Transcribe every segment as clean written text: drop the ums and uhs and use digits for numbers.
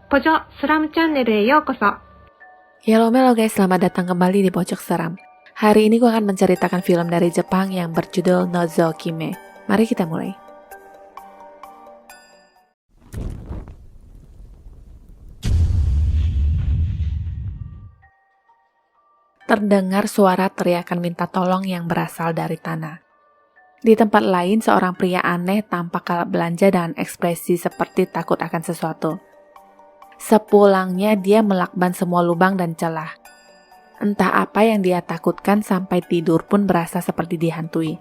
Pojok Seram Channel へようこそ. Halo guys, selamat datang kembali di Pojok Seram. Hari ini gue akan menceritakan film dari Jepang yang berjudul Nozokime. Mari kita mulai. Terdengar suara teriakan minta tolong yang berasal dari tanah. Di tempat lain, seorang pria aneh tampak kalap belanja dengan ekspresi seperti takut akan sesuatu. Sepulangnya dia melakban semua lubang dan celah. Entah apa yang dia takutkan sampai tidur pun berasa seperti dihantui.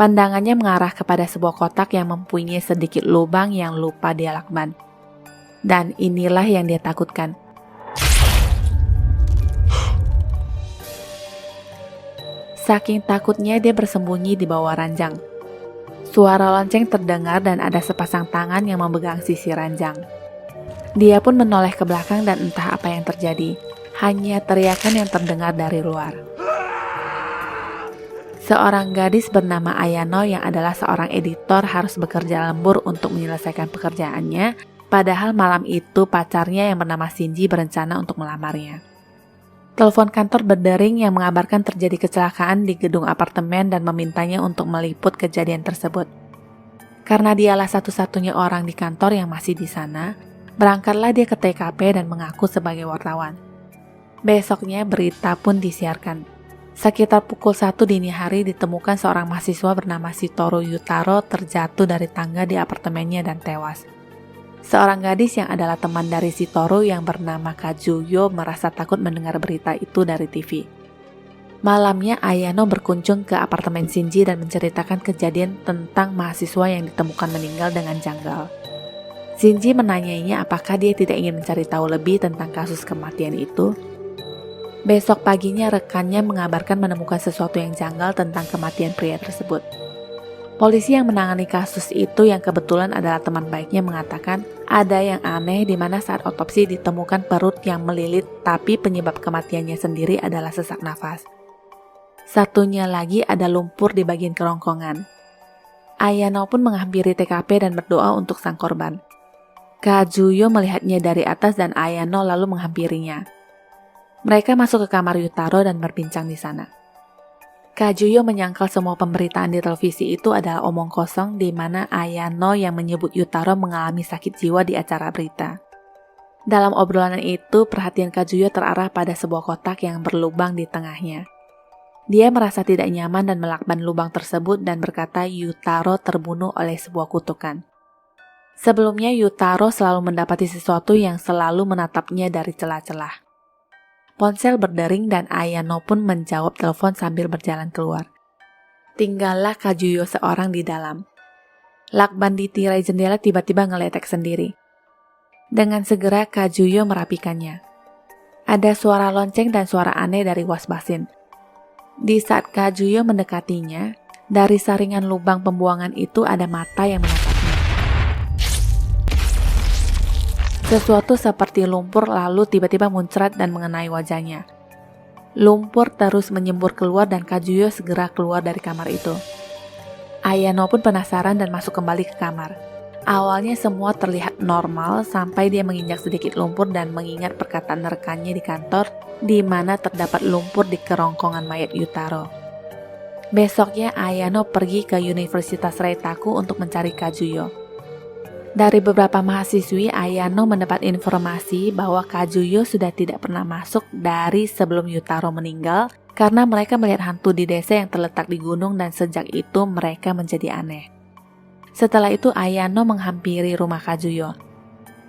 Pandangannya mengarah kepada sebuah kotak yang mempunyai sedikit lubang yang lupa dia lakban. Dan inilah yang dia takutkan. Saking takutnya dia bersembunyi di bawah ranjang. Suara lonceng terdengar dan ada sepasang tangan yang memegang sisi ranjang. Dia pun menoleh ke belakang dan entah apa yang terjadi. Hanya teriakan yang terdengar dari luar. Seorang gadis bernama Ayano yang adalah seorang editor harus bekerja lembur untuk menyelesaikan pekerjaannya. Padahal malam itu pacarnya yang bernama Shinji berencana untuk melamarnya. Telepon kantor berdering yang mengabarkan terjadi kecelakaan di gedung apartemen dan memintanya untuk meliput kejadian tersebut. Karena dialah satu-satunya orang di kantor yang masih di sana, berangkatlah dia ke TKP dan mengaku sebagai wartawan. Besoknya berita pun disiarkan. Sekitar pukul 1 dini hari ditemukan seorang mahasiswa bernama Shitoro Yutaro terjatuh dari tangga di apartemennya dan tewas. Seorang gadis yang adalah teman dari Shitoro yang bernama Kazuyo merasa takut mendengar berita itu dari TV. Malamnya Ayano berkunjung ke apartemen Shinji dan menceritakan kejadian tentang mahasiswa yang ditemukan meninggal dengan janggal. Shinji menanyainya apakah dia tidak ingin mencari tahu lebih tentang kasus kematian itu. Besok paginya rekannya mengabarkan menemukan sesuatu yang janggal tentang kematian pria tersebut. Polisi yang menangani kasus itu yang kebetulan adalah teman baiknya mengatakan ada yang aneh di mana saat otopsi ditemukan perut yang melilit tapi penyebab kematiannya sendiri adalah sesak nafas. Satunya lagi ada lumpur di bagian kerongkongan. Ayano pun menghampiri TKP dan berdoa untuk sang korban. Kazuyo melihatnya dari atas dan Ayano lalu menghampirinya. Mereka masuk ke kamar Yutaro dan berbincang di sana. Kazuyo menyangkal semua pemberitaan di televisi itu adalah omong kosong di mana Ayano yang menyebut Yutaro mengalami sakit jiwa di acara berita. Dalam obrolan itu, perhatian Kazuyo terarah pada sebuah kotak yang berlubang di tengahnya. Dia merasa tidak nyaman dan melakban lubang tersebut dan berkata Yutaro terbunuh oleh sebuah kutukan. Sebelumnya Yutaro selalu mendapati sesuatu yang selalu menatapnya dari celah-celah. Ponsel berdering dan Ayano pun menjawab telepon sambil berjalan keluar. Tinggallah Kazuyo seorang di dalam. Lakban di tirai jendela tiba-tiba ngeletek sendiri. Dengan segera Kazuyo merapikannya. Ada suara lonceng dan suara aneh dari wasbasin. Di saat Kazuyo mendekatinya, dari saringan lubang pembuangan itu ada mata yang menatapnya. Sesuatu seperti lumpur lalu tiba-tiba muncrat dan mengenai wajahnya. Lumpur terus menyembur keluar dan Kazuyo segera keluar dari kamar itu. Ayano pun penasaran dan masuk kembali ke kamar. Awalnya semua terlihat normal sampai dia menginjak sedikit lumpur dan mengingat perkataan rekannya di kantor di mana terdapat lumpur di kerongkongan mayat Yutaro. Besoknya Ayano pergi ke Universitas Reitaku untuk mencari Kazuyo. Dari beberapa mahasiswi, Ayano mendapat informasi bahwa Kazuyo sudah tidak pernah masuk dari sebelum Yutaro meninggal karena mereka melihat hantu di desa yang terletak di gunung dan sejak itu mereka menjadi aneh. Setelah itu Ayano menghampiri rumah Kazuyo.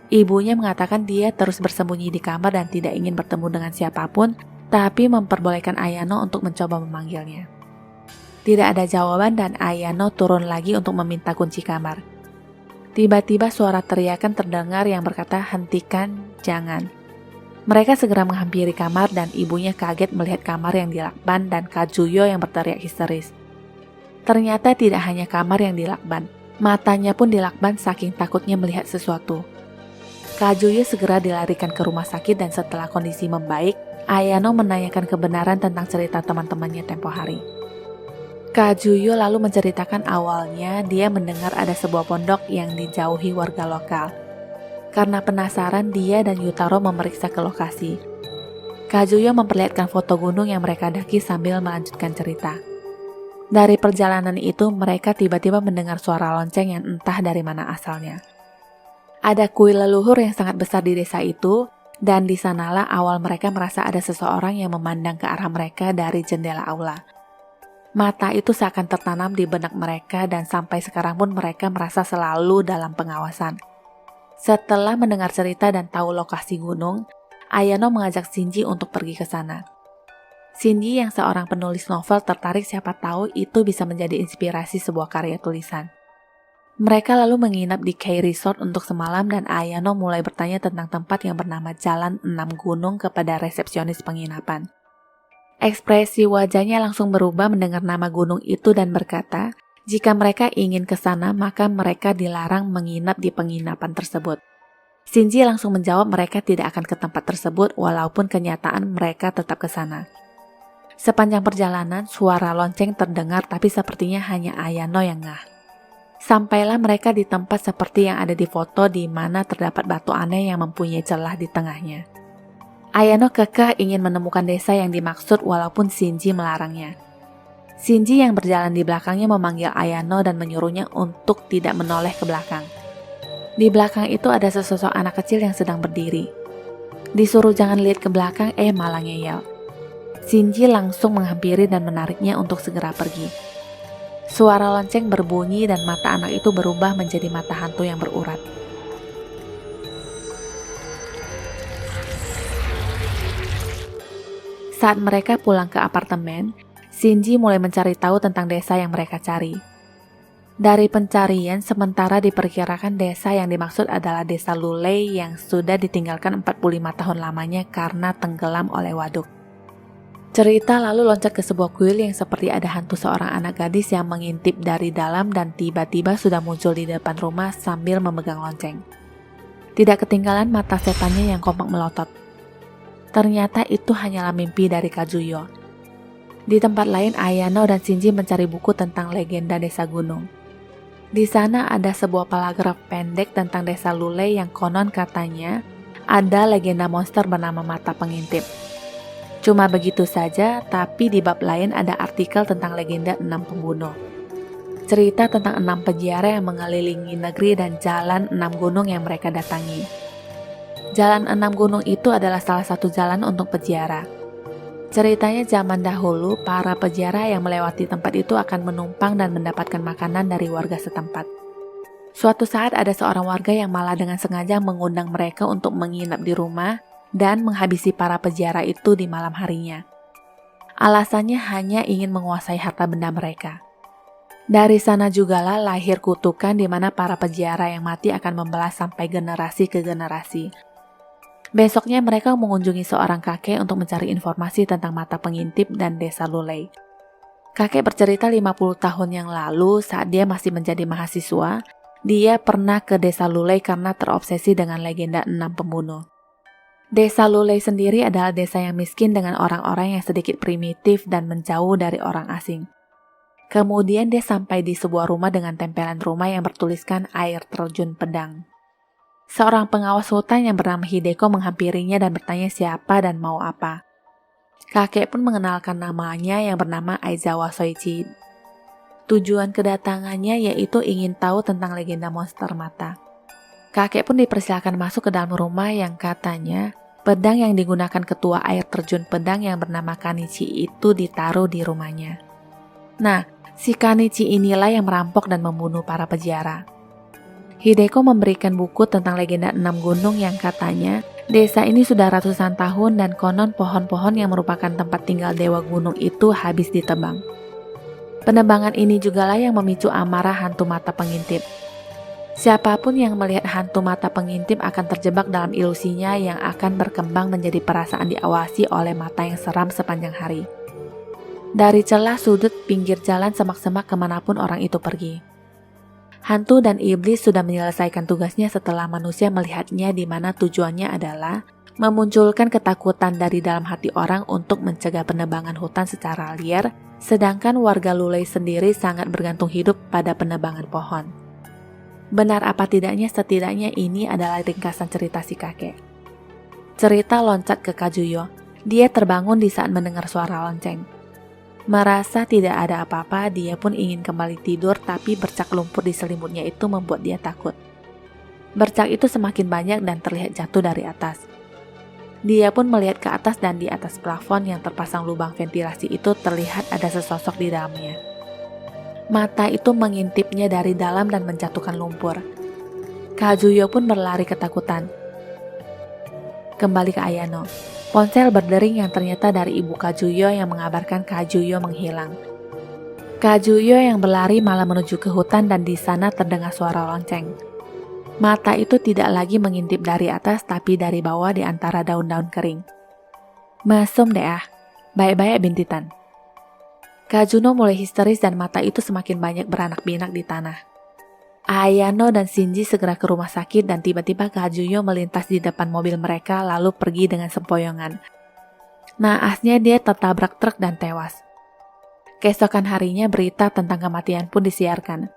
Ibunya mengatakan dia terus bersembunyi di kamar dan tidak ingin bertemu dengan siapapun, tapi memperbolehkan Ayano untuk mencoba memanggilnya. Tidak ada jawaban dan Ayano turun lagi untuk meminta kunci kamar. Tiba-tiba suara teriakan terdengar yang berkata, "Hentikan, jangan." Mereka segera menghampiri kamar dan ibunya kaget melihat kamar yang dilakban dan Kazuyo yang berteriak histeris. Ternyata tidak hanya kamar yang dilakban, matanya pun dilakban saking takutnya melihat sesuatu. Kazuyo segera dilarikan ke rumah sakit dan setelah kondisi membaik, Ayano menanyakan kebenaran tentang cerita teman-temannya tempo hari. Kazuyo lalu menceritakan awalnya dia mendengar ada sebuah pondok yang dijauhi warga lokal. Karena penasaran, dia dan Yutaro memeriksa ke lokasi. Kazuyo memperlihatkan foto gunung yang mereka daki sambil melanjutkan cerita. Dari perjalanan itu, mereka tiba-tiba mendengar suara lonceng yang entah dari mana asalnya. Ada kuil leluhur yang sangat besar di desa itu, dan di sanalah awal mereka merasa ada seseorang yang memandang ke arah mereka dari jendela aula. Mata itu seakan tertanam di benak mereka dan sampai sekarang pun mereka merasa selalu dalam pengawasan. Setelah mendengar cerita dan tahu lokasi gunung, Ayano mengajak Shinji untuk pergi ke sana. Shinji yang seorang penulis novel tertarik siapa tahu itu bisa menjadi inspirasi sebuah karya tulisan. Mereka lalu menginap di Kei Resort untuk semalam dan Ayano mulai bertanya tentang tempat yang bernama Jalan 6 Gunung kepada resepsionis penginapan. Ekspresi wajahnya langsung berubah mendengar nama gunung itu dan berkata, jika mereka ingin ke sana maka mereka dilarang menginap di penginapan tersebut. Shinji langsung menjawab mereka tidak akan ke tempat tersebut walaupun kenyataan mereka tetap ke sana. Sepanjang perjalanan suara lonceng terdengar tapi sepertinya hanya Ayano yang ngah. Sampailah mereka di tempat seperti yang ada di foto di mana terdapat batu aneh yang mempunyai celah di tengahnya. Ayano kekeh ingin menemukan desa yang dimaksud walaupun Shinji melarangnya. Shinji yang berjalan di belakangnya memanggil Ayano dan menyuruhnya untuk tidak menoleh ke belakang. Di belakang itu ada sesosok anak kecil yang sedang berdiri. Disuruh jangan lihat ke belakang, malah ngeyel. Shinji langsung menghampiri dan menariknya untuk segera pergi. Suara lonceng berbunyi dan mata anak itu berubah menjadi mata hantu yang berurat. Saat mereka pulang ke apartemen, Shinji mulai mencari tahu tentang desa yang mereka cari. Dari pencarian, sementara diperkirakan desa yang dimaksud adalah desa Lulei yang sudah ditinggalkan 45 tahun lamanya karena tenggelam oleh waduk. Cerita lalu loncat ke sebuah kuil yang seperti ada hantu seorang anak gadis yang mengintip dari dalam dan tiba-tiba sudah muncul di depan rumah sambil memegang lonceng. Tidak ketinggalan mata setannya yang kompak melotot. Ternyata itu hanyalah mimpi dari Kazuyo. Di tempat lain, Ayano dan Shinji mencari buku tentang legenda desa gunung. Di sana ada sebuah paragraf pendek tentang desa Lulei yang konon katanya ada legenda monster bernama mata pengintip. Cuma begitu saja, tapi di bab lain ada artikel tentang legenda 6 pembunuh. Cerita tentang 6 peziarah yang mengelilingi negeri dan jalan 6 gunung yang mereka datangi. Jalan 6 gunung itu adalah salah satu jalan untuk peziarah. Ceritanya zaman dahulu, para peziarah yang melewati tempat itu akan menumpang dan mendapatkan makanan dari warga setempat. Suatu saat ada seorang warga yang malah dengan sengaja mengundang mereka untuk menginap di rumah dan menghabisi para peziarah itu di malam harinya. Alasannya hanya ingin menguasai harta benda mereka. Dari sana jugalah lahir kutukan di mana para peziarah yang mati akan membelas sampai generasi ke generasi. Besoknya mereka mengunjungi seorang kakek untuk mencari informasi tentang mata pengintip dan desa Lulei. Kakek bercerita 50 tahun yang lalu saat dia masih menjadi mahasiswa, dia pernah ke desa Lulei karena terobsesi dengan legenda 6 pembunuh. Desa Lulei sendiri adalah desa yang miskin dengan orang-orang yang sedikit primitif dan menjauh dari orang asing. Kemudian dia sampai di sebuah rumah dengan tempelan rumah yang bertuliskan air terjun pedang. Seorang pengawas hutan yang bernama Hideko menghampirinya dan bertanya siapa dan mau apa. Kakek pun mengenalkan namanya yang bernama Aizawa Soichi. Tujuan kedatangannya yaitu ingin tahu tentang legenda monster mata. Kakek pun dipersilakan masuk ke dalam rumah yang katanya pedang yang digunakan ketua air terjun pedang yang bernama Kanichi itu ditaruh di rumahnya. Nah, si Kanichi inilah yang merampok dan membunuh para peziarah. Hideko memberikan buku tentang legenda 6 gunung yang katanya desa ini sudah ratusan tahun dan konon pohon-pohon yang merupakan tempat tinggal dewa gunung itu habis ditebang. Penebangan ini jugalah yang memicu amarah hantu mata pengintip. Siapapun yang melihat hantu mata pengintip akan terjebak dalam ilusinya yang akan berkembang menjadi perasaan diawasi oleh mata yang seram sepanjang hari. Dari celah sudut pinggir jalan semak-semak kemanapun orang itu pergi. Hantu dan iblis sudah menyelesaikan tugasnya setelah manusia melihatnya di mana tujuannya adalah memunculkan ketakutan dari dalam hati orang untuk mencegah penebangan hutan secara liar, sedangkan warga Lulei sendiri sangat bergantung hidup pada penebangan pohon. Benar apa tidaknya, setidaknya ini adalah ringkasan cerita si kakek. Cerita loncat ke Kajuyo. Dia terbangun di saat mendengar suara lonceng. Merasa tidak ada apa-apa, dia pun ingin kembali tidur, tapi bercak lumpur di selimutnya itu membuat dia takut. Bercak itu semakin banyak dan terlihat jatuh dari atas. Dia pun melihat ke atas dan di atas plafon yang terpasang lubang ventilasi itu terlihat ada sesosok di dalamnya. Mata itu mengintipnya dari dalam dan menjatuhkan lumpur. Kajuyo pun berlari ketakutan. Kembali ke Ayano. Ponsel berdering yang ternyata dari ibu Kajuyo yang mengabarkan Kajuyo menghilang. Kajuyo yang berlari malah menuju ke hutan dan di sana terdengar suara lonceng. Mata itu tidak lagi mengintip dari atas tapi dari bawah di antara daun-daun kering. Mesum deh ah, baik-baik bintitan. Kajuno mulai histeris dan mata itu semakin banyak beranak-pinak di tanah. Ayano dan Shinji segera ke rumah sakit dan tiba-tiba Kajuyo melintas di depan mobil mereka lalu pergi dengan sempoyongan. Naasnya dia tertabrak truk dan tewas. Keesokan harinya berita tentang kematian pun disiarkan.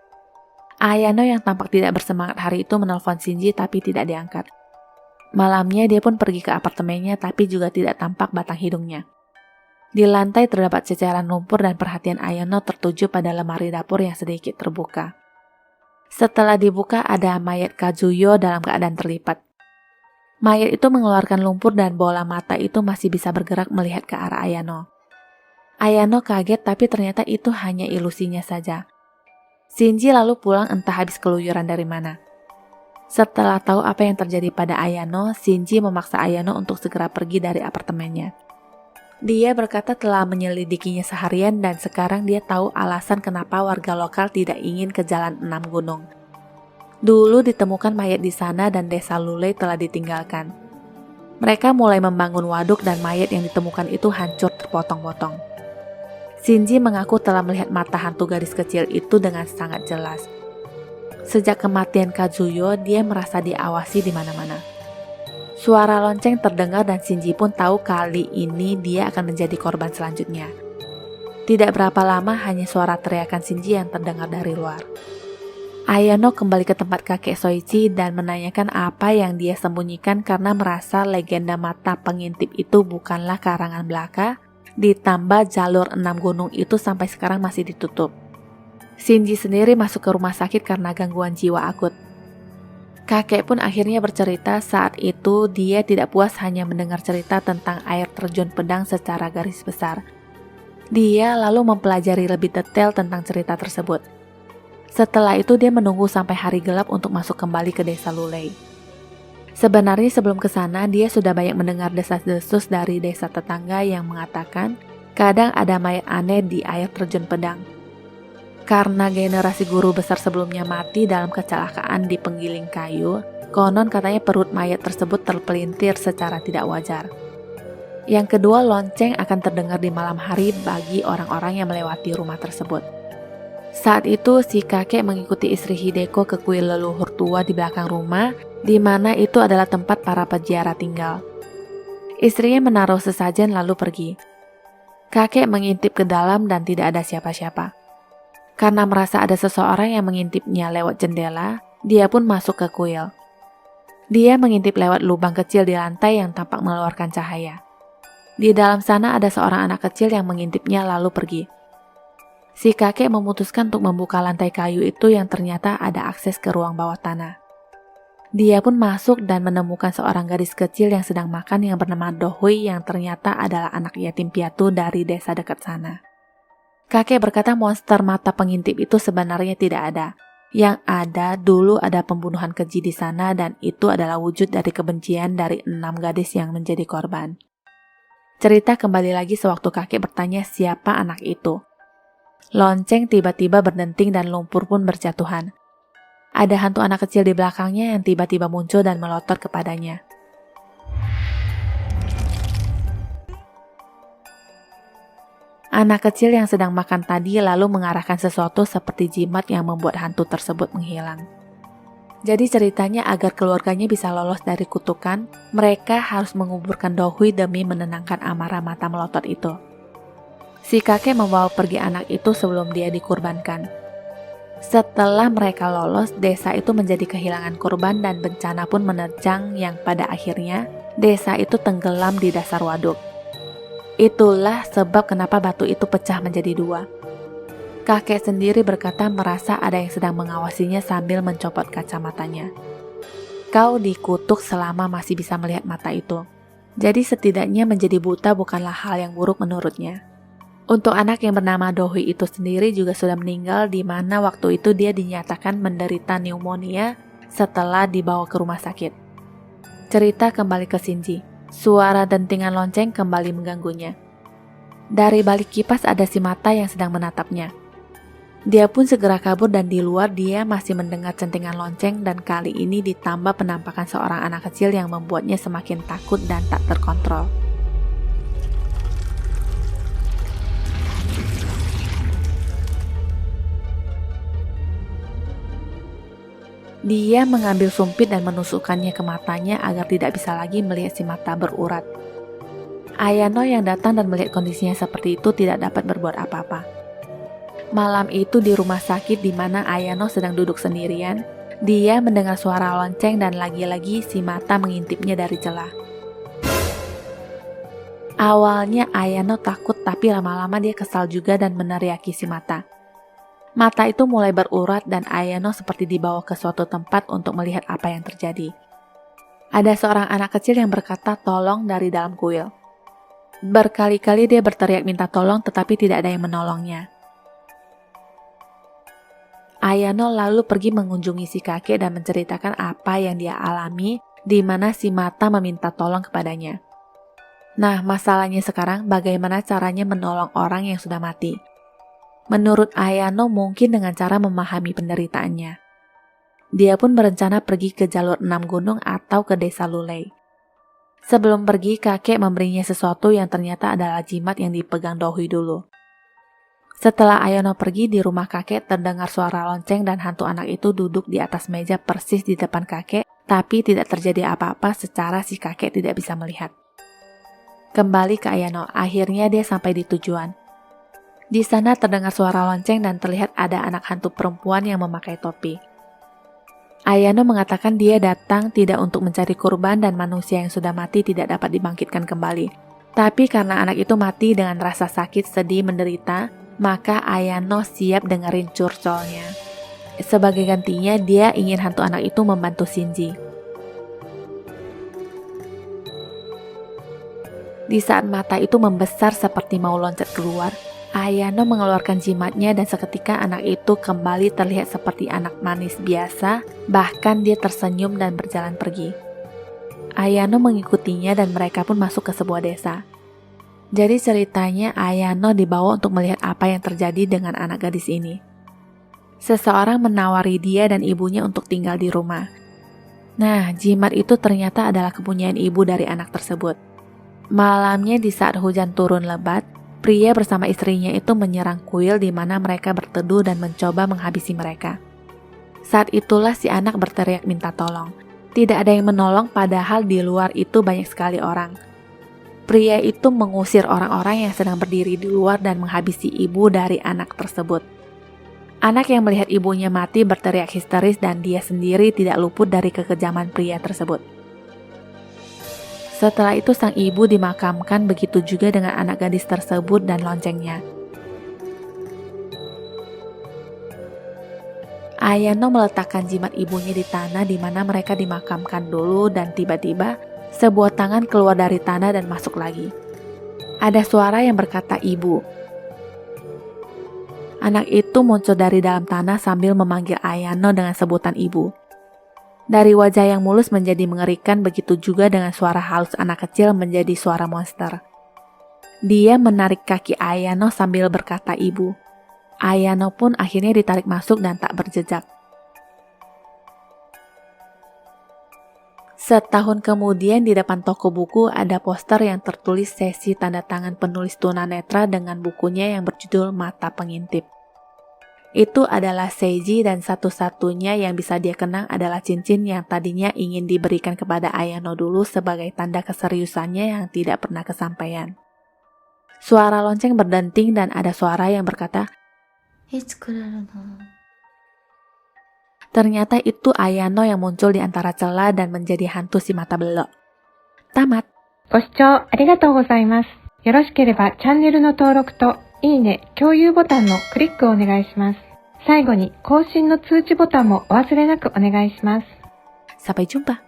Ayano yang tampak tidak bersemangat hari itu menelpon Shinji tapi tidak diangkat. Malamnya dia pun pergi ke apartemennya tapi juga tidak tampak batang hidungnya. Di lantai terdapat ceceran lumpur dan perhatian Ayano tertuju pada lemari dapur yang sedikit terbuka. Setelah dibuka ada mayat Kajuyo dalam keadaan terlipat. Mayat itu mengeluarkan lumpur dan bola mata itu masih bisa bergerak melihat ke arah Ayano. Ayano kaget tapi ternyata itu hanya ilusinya saja. Shinji lalu pulang entah habis keluyuran dari mana. Setelah tahu apa yang terjadi pada Ayano, Shinji memaksa Ayano untuk segera pergi dari apartemennya. Dia berkata telah menyelidikinya seharian dan sekarang dia tahu alasan kenapa warga lokal tidak ingin ke Jalan 6 Gunung. Dulu ditemukan mayat di sana dan desa Lule telah ditinggalkan. Mereka mulai membangun waduk dan mayat yang ditemukan itu hancur terpotong-potong. Shinji mengaku telah melihat mata hantu gadis kecil itu dengan sangat jelas. Sejak kematian Kajuyo, dia merasa diawasi di mana-mana. Suara lonceng terdengar dan Shinji pun tahu kali ini dia akan menjadi korban selanjutnya. Tidak berapa lama hanya suara teriakan Shinji yang terdengar dari luar. Ayano kembali ke tempat kakek Soichi dan menanyakan apa yang dia sembunyikan karena merasa legenda mata pengintip itu bukanlah karangan belaka, ditambah jalur 6 gunung itu sampai sekarang masih ditutup. Shinji sendiri masuk ke rumah sakit karena gangguan jiwa akut. Kakek pun akhirnya bercerita saat itu dia tidak puas hanya mendengar cerita tentang air terjun pedang secara garis besar. Dia lalu mempelajari lebih detail tentang cerita tersebut. Setelah itu dia menunggu sampai hari gelap untuk masuk kembali ke desa Lulei. Sebenarnya sebelum ke sana dia sudah banyak mendengar desas-desus dari desa tetangga yang mengatakan kadang ada mayat aneh di air terjun pedang. Karena generasi guru besar sebelumnya mati dalam kecelakaan di penggiling kayu, konon katanya perut mayat tersebut terpelintir secara tidak wajar. Yang kedua, lonceng akan terdengar di malam hari bagi orang-orang yang melewati rumah tersebut. Saat itu, si kakek mengikuti istri Hideko ke kuil leluhur tua di belakang rumah, di mana itu adalah tempat para peziarah tinggal. Istrinya menaruh sesajen lalu pergi. Kakek mengintip ke dalam dan tidak ada siapa-siapa. Karena merasa ada seseorang yang mengintipnya lewat jendela, dia pun masuk ke kuil. Dia mengintip lewat lubang kecil di lantai yang tampak mengeluarkan cahaya. Di dalam sana ada seorang anak kecil yang mengintipnya lalu pergi. Si kakek memutuskan untuk membuka lantai kayu itu yang ternyata ada akses ke ruang bawah tanah. Dia pun masuk dan menemukan seorang gadis kecil yang sedang makan yang bernama Dohui yang ternyata adalah anak yatim piatu dari desa dekat sana. Kakek berkata monster mata pengintip itu sebenarnya tidak ada. Yang ada dulu ada pembunuhan keji di sana dan itu adalah wujud dari kebencian dari 6 gadis yang menjadi korban. Cerita kembali lagi sewaktu kakek bertanya siapa anak itu. Lonceng tiba-tiba berdenting dan lumpur pun berjatuhan. Ada hantu anak kecil di belakangnya yang tiba-tiba muncul dan melotot kepadanya. Anak kecil yang sedang makan tadi lalu mengarahkan sesuatu seperti jimat yang membuat hantu tersebut menghilang. Jadi ceritanya agar keluarganya bisa lolos dari kutukan, mereka harus menguburkan Dohui demi menenangkan amarah mata melotot itu. Si kakek membawa pergi anak itu sebelum dia dikurbankan. Setelah mereka lolos, desa itu menjadi kehilangan korban dan bencana pun menerjang yang pada akhirnya desa itu tenggelam di dasar waduk. Itulah sebab kenapa batu itu pecah menjadi dua. Kakek sendiri berkata merasa ada yang sedang mengawasinya sambil mencopot kacamatanya. Kau dikutuk selama masih bisa melihat mata itu. Jadi setidaknya menjadi buta bukanlah hal yang buruk menurutnya. Untuk anak yang bernama Dohui itu sendiri juga sudah meninggal, di mana waktu itu dia dinyatakan menderita pneumonia setelah dibawa ke rumah sakit. Cerita kembali ke Shinji. Suara dentingan lonceng kembali mengganggunya. Dari balik kipas ada si mata yang sedang menatapnya. Dia pun segera kabur dan di luar dia masih mendengar centingan lonceng dan kali ini ditambah penampakan seorang anak kecil yang membuatnya semakin takut dan tak terkontrol. Dia mengambil sumpit dan menusukkannya ke matanya agar tidak bisa lagi melihat si mata berurat. Ayano yang datang dan melihat kondisinya seperti itu tidak dapat berbuat apa-apa. Malam itu di rumah sakit di mana Ayano sedang duduk sendirian, dia mendengar suara lonceng dan lagi-lagi si mata mengintipnya dari celah. Awalnya Ayano takut tapi lama-lama dia kesal juga dan meneriaki si mata. Mata itu mulai berurat dan Ayano seperti dibawa ke suatu tempat untuk melihat apa yang terjadi. Ada seorang anak kecil yang berkata tolong dari dalam kuil. Berkali-kali dia berteriak minta tolong tetapi tidak ada yang menolongnya. Ayano lalu pergi mengunjungi si kakek dan menceritakan apa yang dia alami di mana si mata meminta tolong kepadanya. Nah, masalahnya sekarang bagaimana caranya menolong orang yang sudah mati? Menurut Ayano mungkin dengan cara memahami penderitaannya. Dia pun berencana pergi ke jalur 6 gunung atau ke desa Lulei. Sebelum pergi, kakek memberinya sesuatu yang ternyata adalah jimat yang dipegang Dohui dulu. Setelah Ayano pergi, di rumah kakek terdengar suara lonceng dan hantu anak itu duduk di atas meja persis di depan kakek, tapi tidak terjadi apa-apa secara si kakek tidak bisa melihat. Kembali ke Ayano, akhirnya dia sampai di tujuan. Di sana terdengar suara lonceng dan terlihat ada anak hantu perempuan yang memakai topi. Ayano mengatakan dia datang tidak untuk mencari kurban dan manusia yang sudah mati tidak dapat dibangkitkan kembali. Tapi karena anak itu mati dengan rasa sakit, sedih, menderita, maka Ayano siap dengerin curcolnya. Sebagai gantinya, dia ingin hantu anak itu membantu Shinji. Di saat mata itu membesar seperti mau loncat keluar, Ayano mengeluarkan jimatnya dan seketika anak itu kembali terlihat seperti anak manis biasa, bahkan dia tersenyum dan berjalan pergi. Ayano mengikutinya dan mereka pun masuk ke sebuah desa. Jadi ceritanya Ayano dibawa untuk melihat apa yang terjadi dengan anak gadis ini. Seseorang menawari dia dan ibunya untuk tinggal di rumah. Nah, jimat itu ternyata adalah kepunyaan ibu dari anak tersebut. Malamnya di saat hujan turun lebat, pria bersama istrinya itu menyerang kuil di mana mereka berteduh dan mencoba menghabisi mereka. Saat itulah si anak berteriak minta tolong. Tidak ada yang menolong padahal di luar itu banyak sekali orang. Pria itu mengusir orang-orang yang sedang berdiri di luar dan menghabisi ibu dari anak tersebut. Anak yang melihat ibunya mati berteriak histeris dan dia sendiri tidak luput dari kekejaman pria tersebut. Setelah itu sang ibu dimakamkan, begitu juga dengan anak gadis tersebut dan loncengnya. Ayano meletakkan jimat ibunya di tanah di mana mereka dimakamkan dulu dan tiba-tiba sebuah tangan keluar dari tanah dan masuk lagi. Ada suara yang berkata ibu. Anak itu muncul dari dalam tanah sambil memanggil Ayano dengan sebutan ibu. Dari wajah yang mulus menjadi mengerikan, begitu juga dengan suara halus anak kecil menjadi suara monster. Dia menarik kaki Ayano sambil berkata ibu. Ayano pun akhirnya ditarik masuk dan tak berjejak. Setahun kemudian di depan toko buku ada poster yang tertulis sesi tanda tangan penulis tunanetra dengan bukunya yang berjudul Mata Pengintip. Itu adalah Seiji dan satu-satunya yang bisa dia kenang adalah cincin yang tadinya ingin diberikan kepada Ayano dulu sebagai tanda keseriusannya yang tidak pernah kesampaian. Suara lonceng berdenting dan ada suara yang berkata, Ternyata itu Ayano yang muncul di antara celah dan menjadi hantu si mata belok. Tamat. ご視聴ありがとうございます。よろしければチャンネルの登録といいね、共有ボタンのクリックをお願いします。最後に更新の通知ボタンもお忘れなくお願いします。Sampai jumpa.